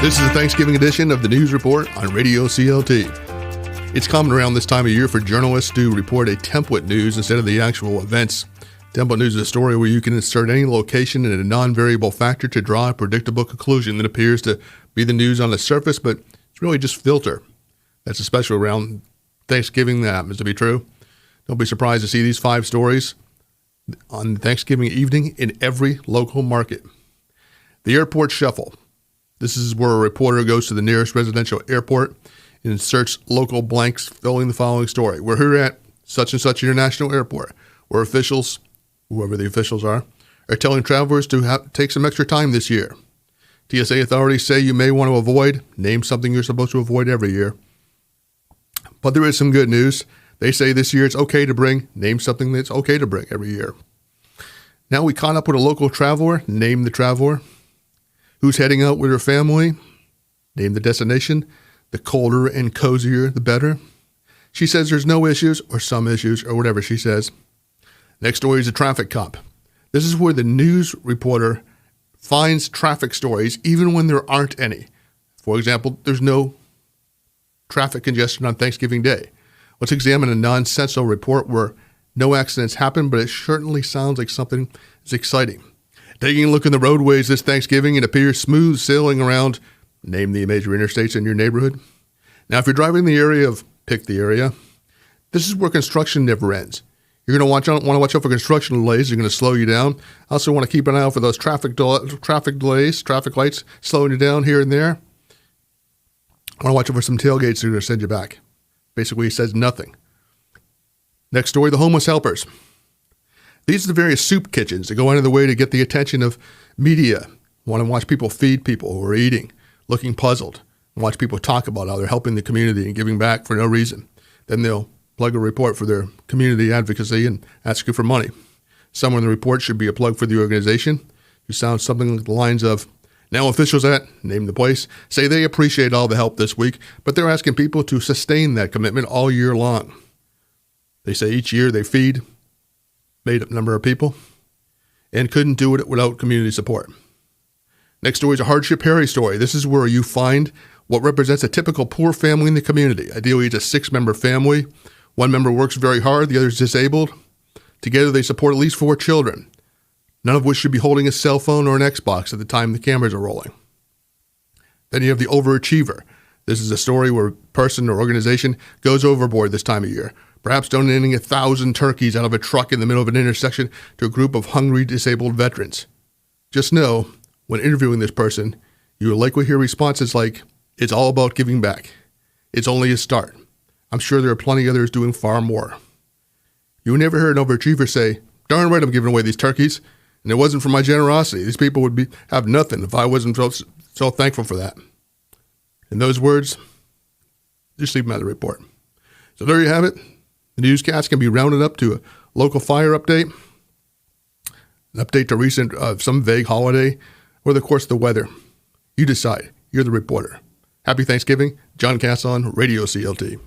This is the Thanksgiving edition of the News Report on Radio CLT. It's common around this time of year for journalists to report a template news instead of the actual events. Template news is a story where you can insert any location and a non-variable factor to draw a predictable conclusion that appears to be the news on the surface, but it's really just filter. That's especially around Thanksgiving that happens to be true. Don't be surprised to see these 5 stories on Thanksgiving evening in every local market. The Airport Shuffle. This is where a reporter goes to the nearest residential airport and inserts local blanks filling the following story. We're here at such and such international airport, where officials, whoever the officials are telling travelers to take some extra time this year. TSA authorities say you may want to avoid, name something you're supposed to avoid every year. But there is some good news. They say this year it's okay to bring, name something that's okay to bring every year. Now we caught up with a local traveler, name the traveler. Who's heading out with her family? Name the destination. The colder and cozier, the better. She says there's no issues or some issues or whatever she says. Next story is a traffic cop. This is where the news reporter finds traffic stories even when there aren't any. For example, there's no traffic congestion on Thanksgiving Day. Let's examine a nonsensical report where no accidents happen, but it certainly sounds like something is exciting. Taking a look in the roadways this Thanksgiving, it appears smooth sailing around, name the major interstates in your neighborhood. Now, if you're driving the area of, pick the area, this is where construction never ends. You're going to want to watch out for construction delays. You're going to slow you down. Also want to keep an eye out for those traffic delays, traffic lights slowing you down here and there. I want to watch out for some tailgates that are going to send you back. Basically, he says nothing. Next story, the homeless helpers. These are the various soup kitchens that go out of the way to get the attention of media. Want to watch people feed people who are eating, looking puzzled, and watch people talk about how they're helping the community and giving back for no reason. Then they'll plug a report for their community advocacy and ask you for money. Somewhere in the report should be a plug for the organization. You sound something along the lines of, now officials at, name the place, say they appreciate all the help this week, but they're asking people to sustain that commitment all year long. They say each year they feed made-up number of people, and couldn't do it without community support. Next story is a Hardship Harry story. This is where you find what represents a typical poor family in the community. Ideally, it's a 6-member family. One member works very hard, the other is disabled. Together, they support at least 4 children, none of which should be holding a cell phone or an Xbox at the time the cameras are rolling. Then you have the overachiever. This is a story where a person or organization goes overboard this time of year, perhaps donating 1,000 turkeys out of a truck in the middle of an intersection to a group of hungry, disabled veterans. Just know, when interviewing this person, you will likely hear responses like, it's all about giving back. It's only a start. I'm sure there are plenty others doing far more. You never heard an overachiever say, darn right I'm giving away these turkeys, and it wasn't for my generosity. These people would have nothing if I wasn't so thankful for that. In those words, just leave them out of the report. So there you have it. The newscast can be rounded up to a local fire update, an update to recent some vague holiday, or of course the weather. You decide. You're the reporter. Happy Thanksgiving. John Casson, Radio CLT.